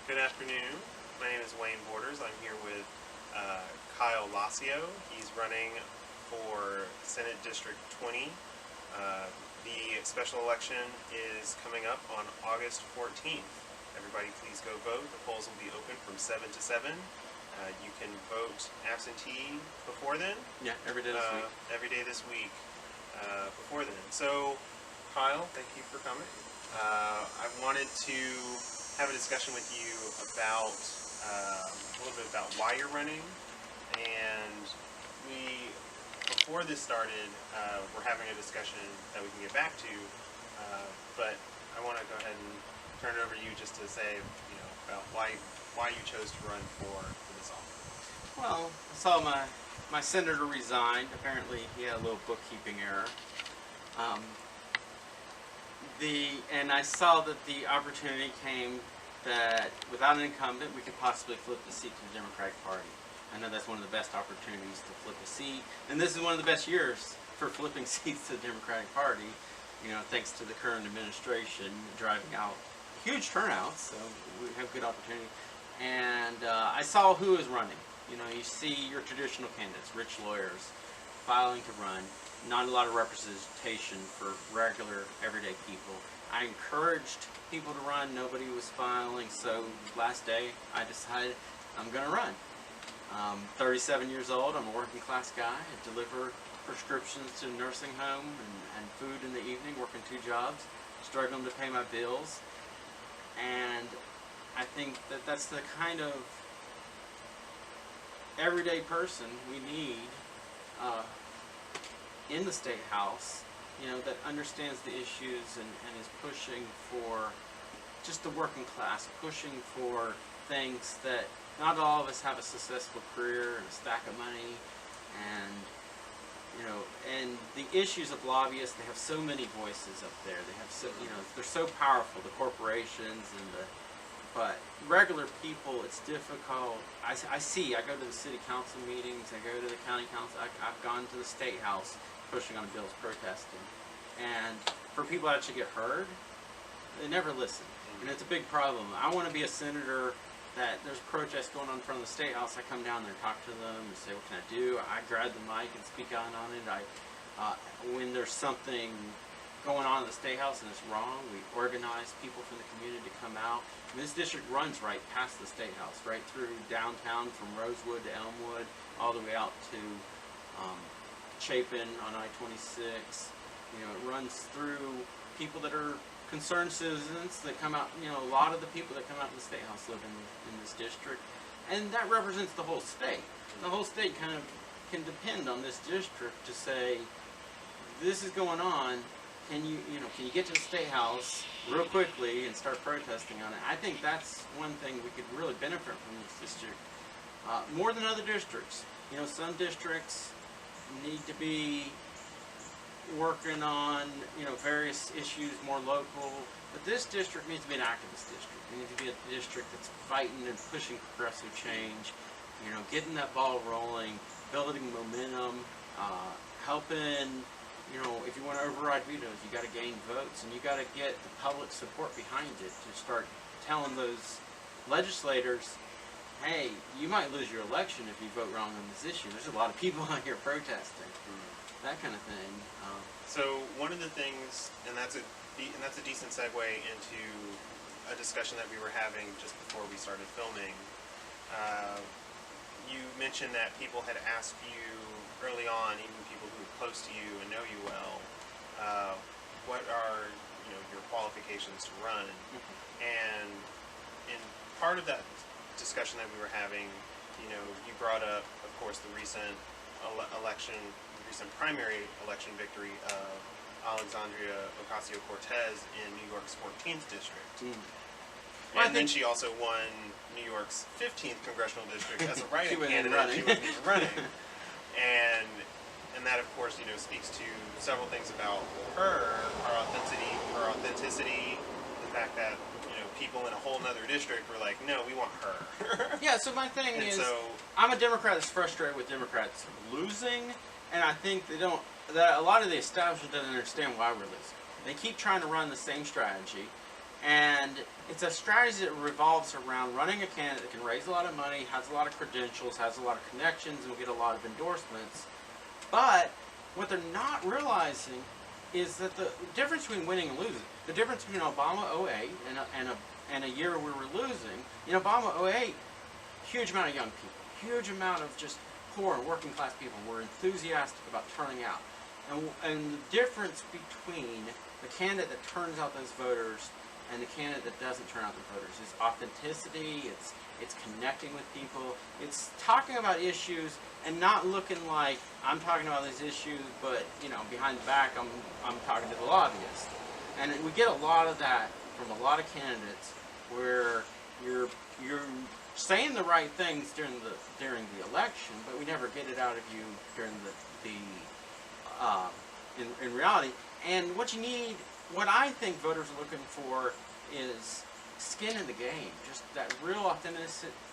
Good afternoon. My name is Wayne Borders. I'm here with Kyle Lacio. He's running for Senate District 20. The special election is coming up on August 14th. Everybody please go vote. The polls will be open from 7 to 7. You can vote absentee before then. Yeah, every day this week. Every day this week before then. So, Kyle, thank you for coming. I wanted to have a discussion with you about a little bit about why you're running, and before this started, we're having a discussion that we can get back to, but I want to go ahead and turn it over to you just to say, about why you chose to run for this office. Well, I saw my senator resigned. Apparently, he had a little bookkeeping error. And I saw that the opportunity came that without an incumbent, we could possibly flip the seat to the Democratic Party. I know that's one of the best opportunities to flip a seat, and this is one of the best years for flipping seats to the Democratic Party. Thanks to the current administration driving out huge turnouts, so we have good opportunity. And I saw who was running. You see your traditional candidates, rich lawyers, filing to run. Not a lot of representation for regular, everyday people. I encouraged people to run. Nobody was filing, so last day I decided I'm going to run. 37 years old. I'm a working class guy. I deliver prescriptions to a nursing home and food in the evening, working 2 jobs, struggling to pay my bills. And I think that that's the kind of everyday person we need in the State House, that understands the issues and is pushing for just the working class, pushing for things that not all of us have a successful career and a stack of money, and and the issues of lobbyists, they have so many voices up there. They have so, they're so powerful, the corporations but regular people, it's difficult. I go to the city council meetings, I go to the county council, I've gone to the State House pushing on bills, protesting. And for people to actually get heard, they never listen. And it's a big problem. I want to be a senator that there's protests going on in front of the State House. I come down there and talk to them and say, what can I do? I grab the mic and speak out on it. When there's something going on in the State House and it's wrong, we organize people from the community to come out. And this district runs right past the State House, right through downtown from Rosewood to Elmwood, all the way out to Chapin on I-26. It runs through people that are concerned citizens that come out. A lot of the people that come out to the State House live in this district, and that represents the whole state. The whole state kind of can depend on this district to say, this is going on. Can you get to the State House real quickly and start protesting on it? I think that's one thing we could really benefit from this district, more than other districts. Some districts need to be working on various issues more local, but this district needs to be an activist district. It needs to be a district that's fighting and pushing progressive change, getting that ball rolling, building momentum, helping. If you want to override vetoes, you got to gain votes, and you got to get the public support behind it to start telling those legislators, hey, you might lose your election if you vote wrong on this issue. There's a lot of people out here protesting. That kind of thing. So one of the things, and that's a decent segue into a discussion that we were having just before we started filming. You mentioned that people had asked you early on, even people who are close to you and know you well, what are your qualifications to run? And in part of that discussion that we were having, you brought up, of course, the recent primary election victory of Alexandria Ocasio-Cortez in New York's 14th district. And then she also won New York's 15th congressional district as a write-in candidate. She wasn't even running. And that, of course, speaks to several things about her authenticity, the fact that people in a whole nother district were like, no, we want her. Yeah, so my thing is, I'm a Democrat that's frustrated with Democrats losing, and I think that a lot of the establishment doesn't understand why we're losing. They keep trying to run the same strategy, And it's a strategy that revolves around running a candidate that can raise a lot of money, has a lot of credentials, has a lot of connections, and will get a lot of endorsements. But what they're not realizing is that the difference between winning and losing, the difference between Obama 08 and a year we were losing, in Obama 08, huge amount of young people, huge amount of just poor and working class people were enthusiastic about turning out. And the difference between the candidate that turns out those voters and the candidate that doesn't turn out the voters is authenticity, it's connecting with people, it's talking about issues and not looking like I'm talking about these issues, but behind the back I'm talking to the lobbyists. And we get a lot of that from a lot of candidates where you're saying the right things during the election, but we never get it out of you during in reality. And what you need, what I think voters are looking for is skin in the game, just that real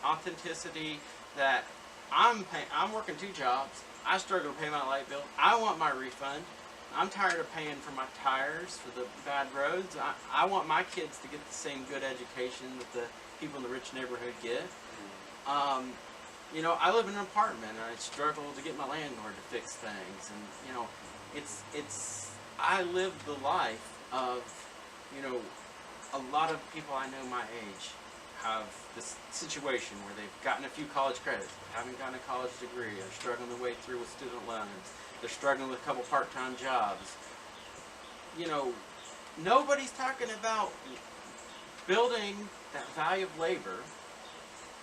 authenticity that I'm working 2 jobs, I struggle to pay my light bill, I want my refund, I'm tired of paying for my tires for the bad roads, I want my kids to get the same good education that the people in the rich neighborhood get. I live in an apartment and I struggle to get my landlord to fix things, and I live the life of, a lot of people I know my age have this situation where they've gotten a few college credits, but haven't gotten a college degree, they're struggling their way through with student loans, they're struggling with a couple part-time jobs. Nobody's talking about building that value of labor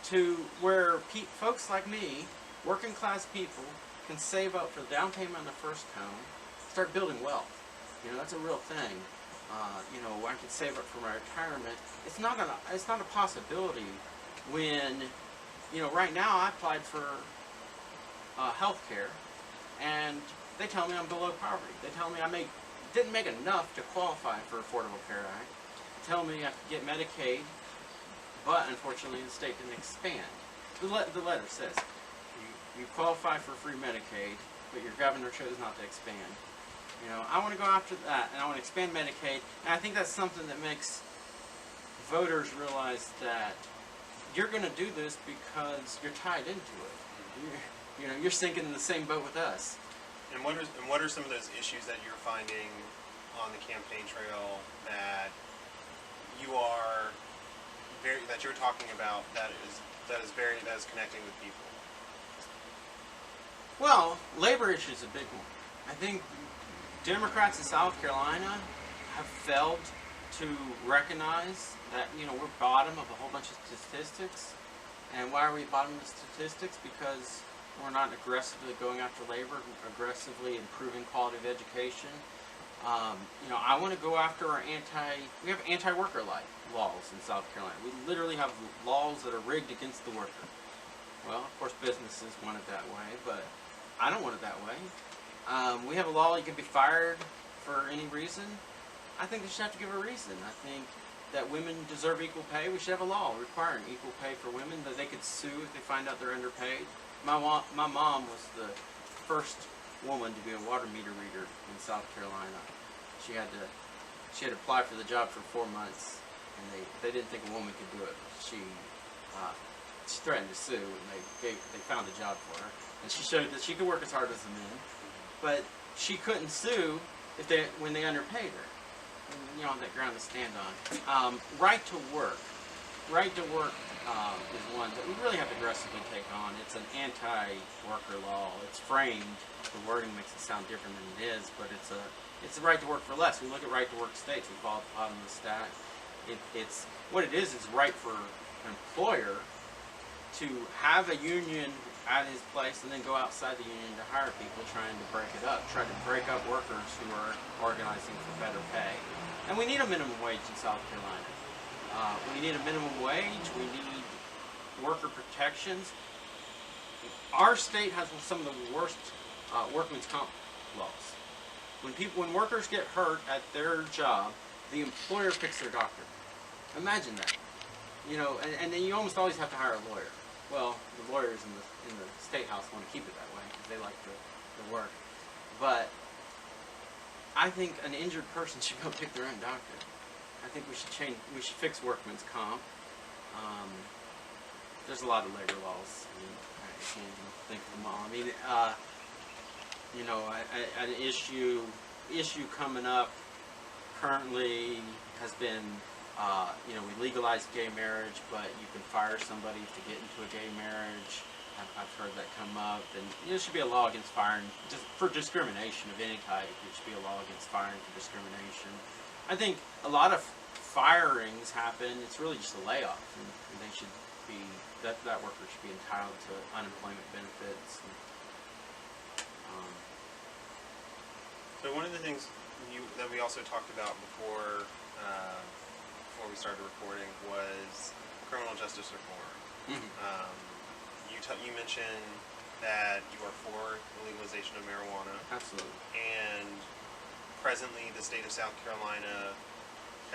to where folks like me, working class people, can save up for the down payment on the first home, start building wealth. That's a real thing. I could save up for my retirement. It's not a possibility when, right now I applied for health care, and they tell me I'm below poverty. They tell me I didn't make enough to qualify for Affordable Care Act. They tell me I could get Medicaid, but unfortunately the state didn't expand. The letter says, you qualify for free Medicaid, but your governor chose not to expand. I want to go after that, and I want to expand Medicaid, and I think that's something that makes voters realize that you're going to do this because you're tied into it. You're sinking in the same boat with us. And what are some of those issues that you're finding on the campaign trail that you're talking about that is connecting with people? Well, labor issue is a big one. I think Democrats in South Carolina have failed to recognize that we're bottom of a whole bunch of statistics. And why are we bottom of the statistics? Because we're not aggressively going after labor, aggressively improving quality of education. I want to go after we have anti-worker laws in South Carolina. We literally have laws that are rigged against the worker. Well, of course, businesses want it that way, but I don't want it that way. We have a law you can be fired for any reason. I think they should have to give a reason. I think that women deserve equal pay. We should have a law requiring equal pay for women, that they could sue if they find out they're underpaid. My mom was the first woman to be a water meter reader in South Carolina. She had to apply for the job for 4 months, and they didn't think a woman could do it. She threatened to sue, and they found a job for her, and she showed that she could work as hard as the men, but she couldn't sue when they underpaid her. And, that ground to stand on. Right to work is one that we really have to aggressively take on. It's an anti-worker law. It's framed. The wording makes it sound different than it is, but it's a right to work for less. We look at right to work states. We fall at the bottom of the stack. What it is right for an employer to have a union at his place and then go outside the union to hire people trying to break it up, try to break up workers who are organizing for better pay. And we need a minimum wage in South Carolina. We need a minimum wage. We need worker protections. Our state has some of the worst workman's comp laws. When workers get hurt at their job, the employer picks their doctor. Imagine that. And then you almost always have to hire a lawyer. Well, the lawyers in the state house want to keep it that way because they like the work. But I think an injured person should go pick their own doctor. I think we should change. We should fix workman's comp. There's a lot of labor laws. I mean, I can't even think of them all. I mean, you know, an issue coming up currently has been, you know, we legalized gay marriage, but you can fire somebody to get into a gay marriage. I've heard that come up, and you know, there should be a law against firing just for discrimination of any type. There should be a law against firing for discrimination. I think a lot of firings happen. It's really just a layoff, and they should be that worker should be entitled to unemployment benefits. And, so one of the things that we also talked about before we started recording was criminal justice reform. mm-hmm. You mentioned that you are for the legalization of marijuana. Absolutely. And presently the state of South Carolina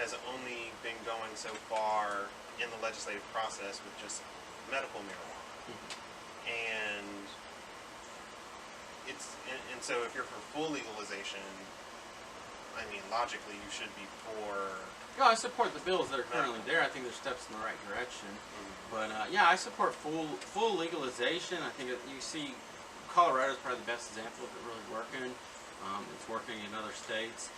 has only been going so far in the legislative process with just medical marijuana. Mm-hmm. And so if you're for full legalization, I mean, logically you should be for... No, I support the bills that are currently there. I think they're steps in the right direction. But yeah, I support full legalization. I think you see Colorado is probably the best example of it really working. It's working in other states.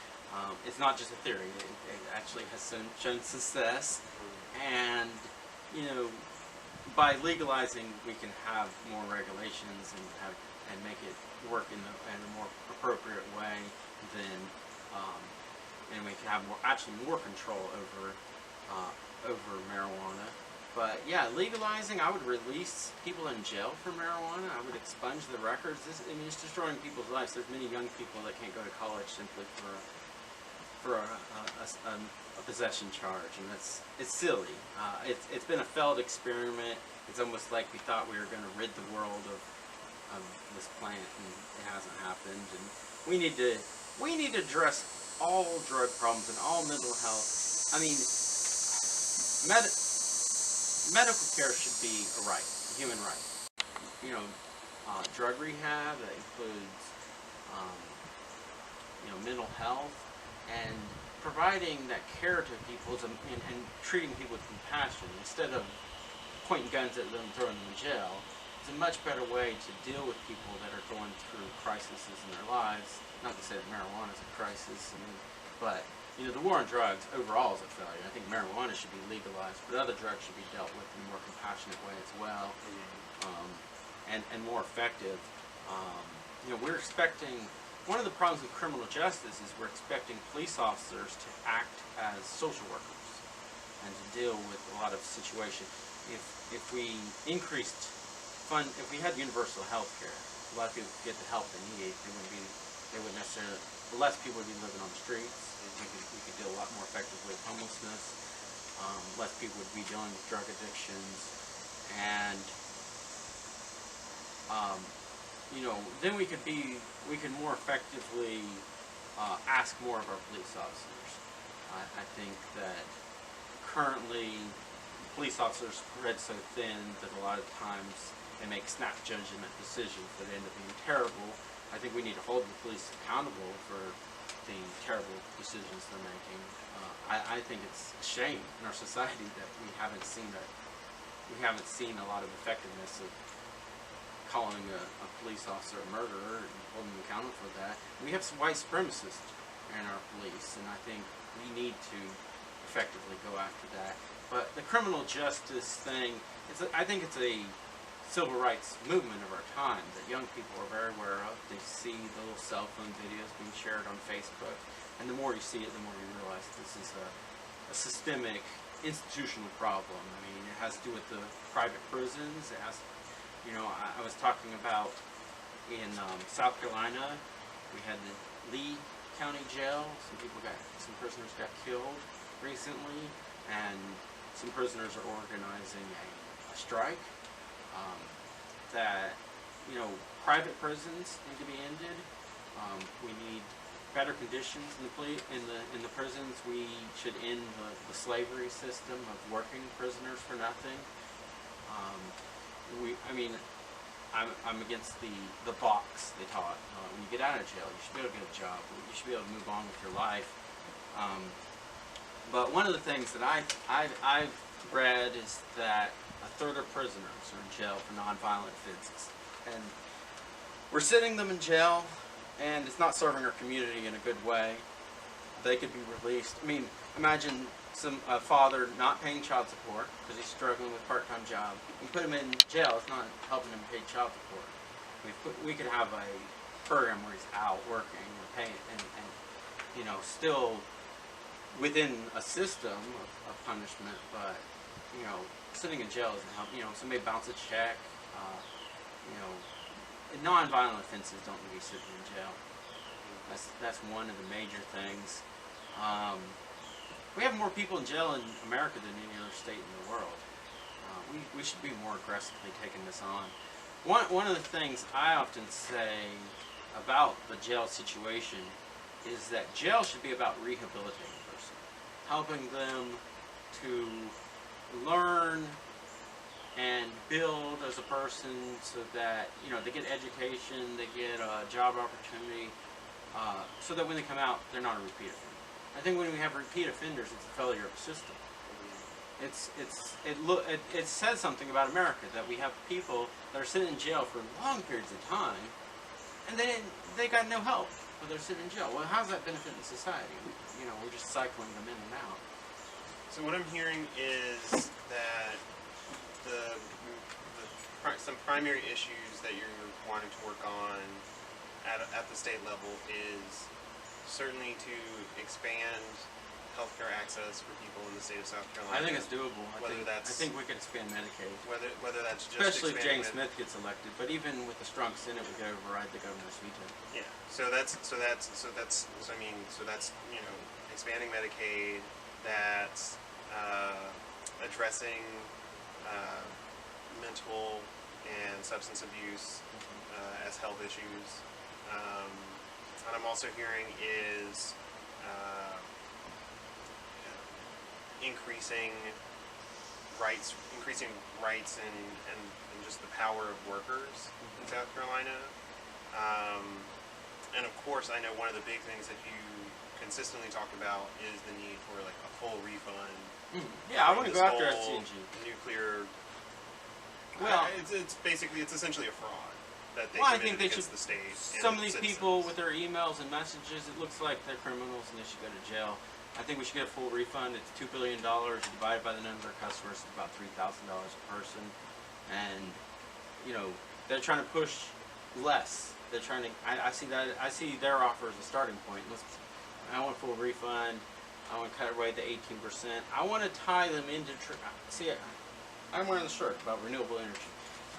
It's not just a theory. It actually has shown success. And, you know, by legalizing, we can have more regulations and make it work in a more appropriate way than, and we can have more control over marijuana. But yeah, legalizing, I would release people in jail for marijuana. I would expunge the records. I mean, it's destroying people's lives. There's many young people that can't go to college simply for a possession charge, and it's silly. It's been a failed experiment. It's almost like we thought we were going to rid the world of this plant, and it hasn't happened. And we need to address all drug problems and all mental health. I mean, medical care should be a right, a human right. You know, drug rehab, that includes, you know, mental health, and providing that care to people and treating people with compassion instead of pointing guns at them and throwing them in jail. It's a much better way to deal with people that are going through crises in their lives. Not to say that marijuana is a crisis, but you know, the war on drugs overall is a failure. I think marijuana should be legalized, but other drugs should be dealt with in a more compassionate way as well, and more effective. You know, we're expecting, one of the problems with criminal justice is we're expecting police officers to act as social workers and to deal with a lot of situations. If we increased if we had universal health care, a lot of people could get the help they need. They wouldn't necessarily, less people would be living on the streets. We could deal a lot more effectively with homelessness. Less people would be dealing with drug addictions, and you know, then we could more effectively ask more of our police officers. I think that currently police officers spread so thin that a lot of times they make snap judgment decisions that end up being terrible. I think we need to hold the police accountable for the terrible decisions they're making. I think it's a shame in our society that we haven't seen a lot of effectiveness of calling a police officer a murderer and holding them accountable for that. We have some white supremacists in our police, and I think we need to effectively go after that. But the criminal justice thing, I think it's a civil rights movement of our time that young people are very aware of. They see the little cell phone videos being shared on Facebook, and the more you see it, the more you realize this is a systemic, institutional problem. I mean, it has to do with the private prisons. It has, you know, I was talking about in South Carolina, we had the Lee County Jail. Some prisoners got killed recently, and some prisoners are organizing a strike. That, you know, private prisons need to be ended. We need better conditions in the prisons. We should end the slavery system of working prisoners for nothing. I'm against the box they taught. When you get out of jail, you should be able to get a job. You should be able to move on with your life. But one of the things that I've read is that a third of prisoners are in jail for nonviolent offenses, and we're sitting them in jail, and it's not serving our community in a good way. They could be released. I mean, imagine a father not paying child support because he's struggling with a part-time job. You put him in jail, it's not helping him pay child support. We could have a program where he's out working and paying, and you know, still within a system of punishment, but you know, sitting in jail doesn't help. You know, somebody bounce a check. You know, non-violent offenses don't need to be sitting in jail. That's one of the major things. We have more people in jail in America than any other state in the world. We should be more aggressively taking this on. One of the things I often say about the jail situation is that jail should be about rehabilitating a person, helping them to learn and build as a person, so that, you know, they get education, they get a job opportunity, so that when they come out, they're not a repeat offender. I think when we have repeat offenders, it's a failure of the system. It says something about America that we have people that are sitting in jail for long periods of time, and they got no help, but they're sitting in jail. Well, how's that benefiting society? You know, we're just cycling them in and out. So what I'm hearing is that some primary issues that you're wanting to work on at the state level is certainly to expand healthcare access for people in the state of South Carolina. I think it's doable. I think we can expand Medicaid. Whether that's just especially if James Smith gets elected, but even with a strong Senate, we could override the governor's veto. Yeah. So that's you know, expanding Medicaid. That's addressing mental and substance abuse as health issues. What I'm also hearing is increasing rights and just the power of workers in South Carolina. And of course, I know one of the big things that you consistently talk about is the need for like a full refund. Yeah, I want to go after SCNG. Nuclear. Well, it's essentially a fraud that they I think they against should. The state. Some of these people with their emails and messages, it looks like they're criminals and they should go to jail. I think we should get a full refund. It's $2 billion divided by the number of customers. It's about $3,000 a person, and you know, they're trying to push less. They're trying to. I see their offer as a starting point. I want full refund. I want to cut away the 18%. I want to tie them into. See, I'm wearing the shirt about renewable energy.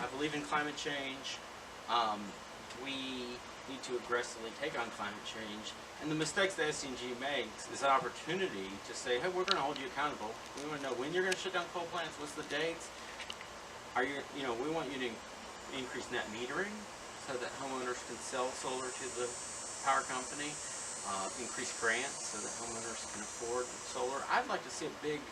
I believe in climate change. We need to aggressively take on climate change. And the mistakes that SCNG makes is an opportunity to say, hey, we're going to hold you accountable. We want to know when you're going to shut down coal plants. What's the dates? We want you to increase net metering so that homeowners can sell solar to the power company. Increase grants so that homeowners can afford solar. I'd like to see a big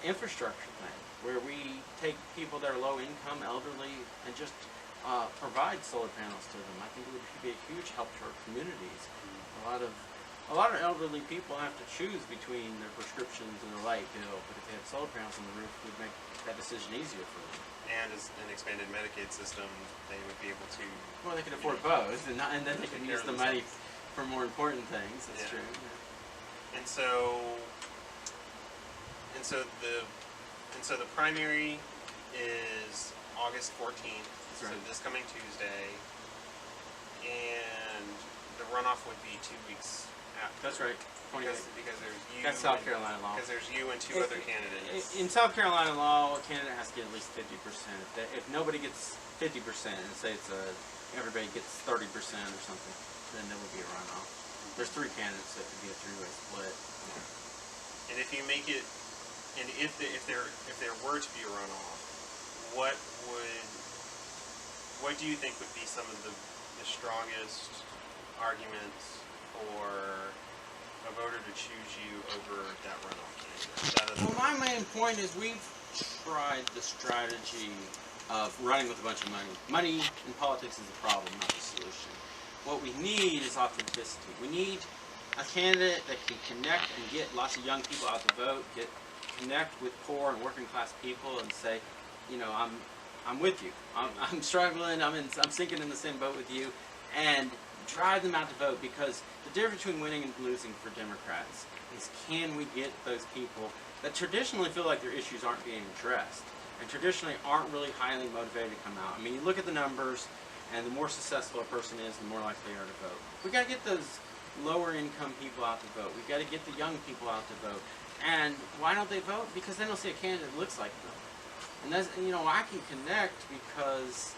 infrastructure thing where we take people that are low income, elderly, and just provide solar panels to them. I think it would be a huge help to our communities. A lot of elderly people have to choose between their prescriptions and their light bill, but if they had solar panels on the roof, it would make that decision easier for them. And as an expanded Medicaid system, they would be able to. Well, they could afford both, and then they can use the money for more important things. That's true. Yeah. And so the primary is August 14th. That's right. So this coming Tuesday, and the runoff would be 2 weeks after. That's right. Because there's you. That's South Carolina law. Because there's you and two other candidates. In South Carolina law, a candidate has to get at least 50%. If nobody gets 50%, and say everybody gets 30% or something, then there would be a runoff. There's 3 candidates, so it could be a 3-way split. Yeah. And if you make it, and if there were to be a runoff, what do you think would be some of the strongest arguments for a voter to choose you over that runoff candidate? Well, my main point is we've tried the strategy of running with a bunch of money. Money in politics is the problem, not the solution. What we need is authenticity. We need a candidate that can connect and get lots of young people out to vote, connect with poor and working class people, and say, you know, I'm with you. I'm struggling. I'm sinking in the same boat with you, and drive them out to vote, because the difference between winning and losing for Democrats is, can we get those people that traditionally feel like their issues aren't being addressed and traditionally aren't really highly motivated to come out. I mean, you look at the numbers, and the more successful a person is, the more likely they are to vote. We got to get those lower income people out to vote. We got to get the young people out to vote. And why don't they vote? Because they don't see a candidate that looks like them. And that's, you know, I can connect because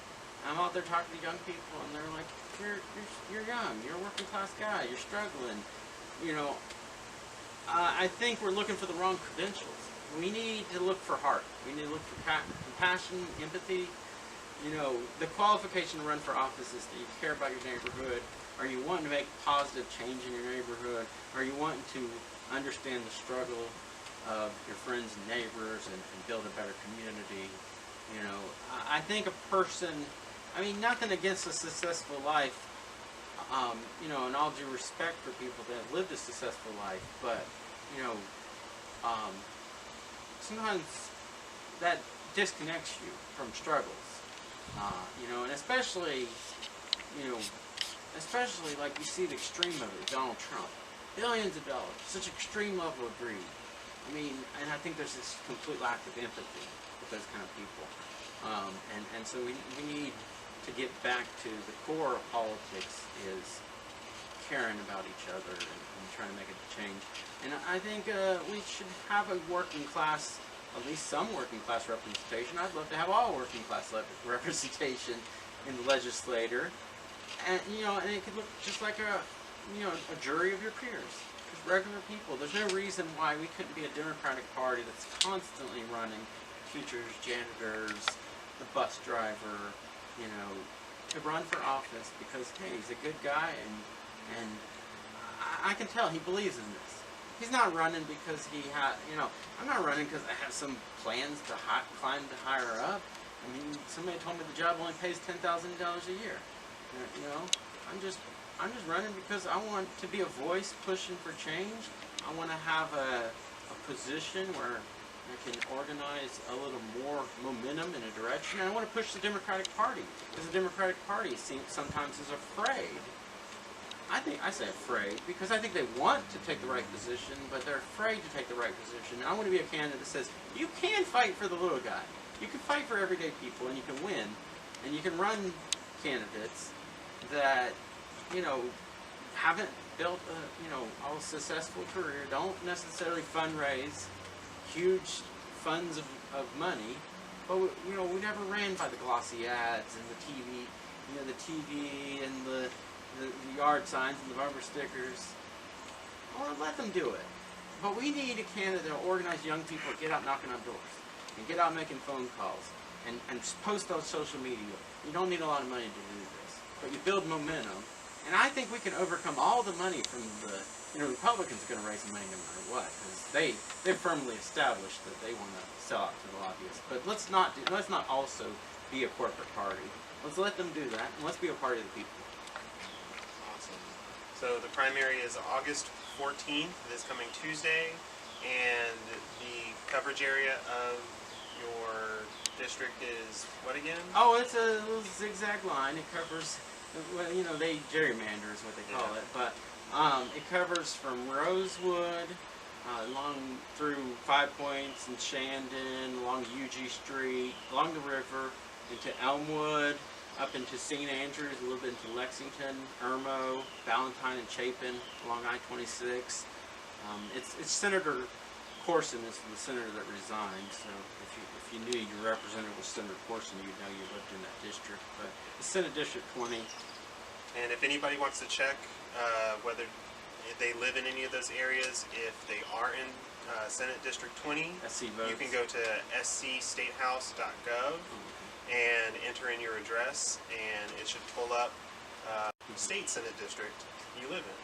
I'm out there talking to young people, and they're like, you're young, you're a working class guy, you're struggling. You know, I think we're looking for the wrong credentials. We need to look for heart. We need to look for compassion, empathy. You know, the qualification to run for office is that you care about your neighborhood. Are you wanting to make positive change in your neighborhood? Are you wanting to understand the struggle of your friends and neighbors and build a better community? You know, I think a person, I mean, nothing against a successful life, you know, and all due respect for people that have lived a successful life, but, you know, sometimes that disconnects you from struggles, you know, and especially, you know, especially like you see the extreme of it, Donald Trump, billions of dollars, such extreme level of greed. I mean, and I think there's this complete lack of empathy with those kind of people, and so we need to get back to the core of politics, is caring about each other and trying to make a change. And I think we should have a working class, at least some working class representation. I'd love to have all working class representation in the legislature, and you know, and it could look just like a, you know, a jury of your peers, just regular people. There's no reason why we couldn't be a Democratic Party that's constantly running teachers, janitors, the bus driver, you know, to run for office because, hey, he's a good guy, and I can tell he believes in this. He's not running because he had, you know, I'm not running because I have some plans to climb to higher up. I mean, somebody told me the job only pays $10,000 a year. You know, I'm just running because I want to be a voice pushing for change. I want to have a position where I can organize a little more momentum in a direction. And I want to push the Democratic Party, because the Democratic Party sometimes is afraid. I say afraid because I think they want to take the right position, but they're afraid to take the right position. And I want to be a candidate that says, you can fight for the little guy. You can fight for everyday people, and you can win. And you can run candidates that, you know, haven't built a, you know, a successful career, don't necessarily fundraise huge funds of money, but you know, we never ran by the glossy ads and the TV, you know, the TV and the yard signs and the bumper stickers. Or let them do it. But we need a candidate that will organize young people, get out knocking on doors, and get out making phone calls, and post on social media. You don't need a lot of money to do this, but you build momentum. And I think we can overcome all the money from the, you know, Republicans are going to raise money no matter what, because they've firmly established that they want to sell out to the lobbyists. But let's not also be a corporate party. Let's let them do that, and let's be a party of the people. Awesome. So the primary is August 14th, this coming Tuesday, and the coverage area of your district is what again? Oh, it's a little zigzag line. It covers, well, you know, they gerrymander is what they call it, but it covers from Rosewood along through 5 Points and Shandon, along UG Street, along the river, into Elmwood, up into St. Andrews, a little bit into Lexington, Irmo, Valentine, and Chapin, along I-26. It's Senator Corson is the senator that resigned, so if you knew your representative was Senator Corson, you'd know you lived in that district. But it's Senate District 20. And if anybody wants to check whether they live in any of those areas, if they are in Senate District 20, SC votes. you can go to scstatehouse.gov and enter in your address, and it should pull up state Senate district you live in.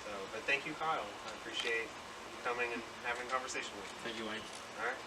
So, but thank you, Kyle. I appreciate you coming and having a conversation with me. Thank you, Wayne. All right.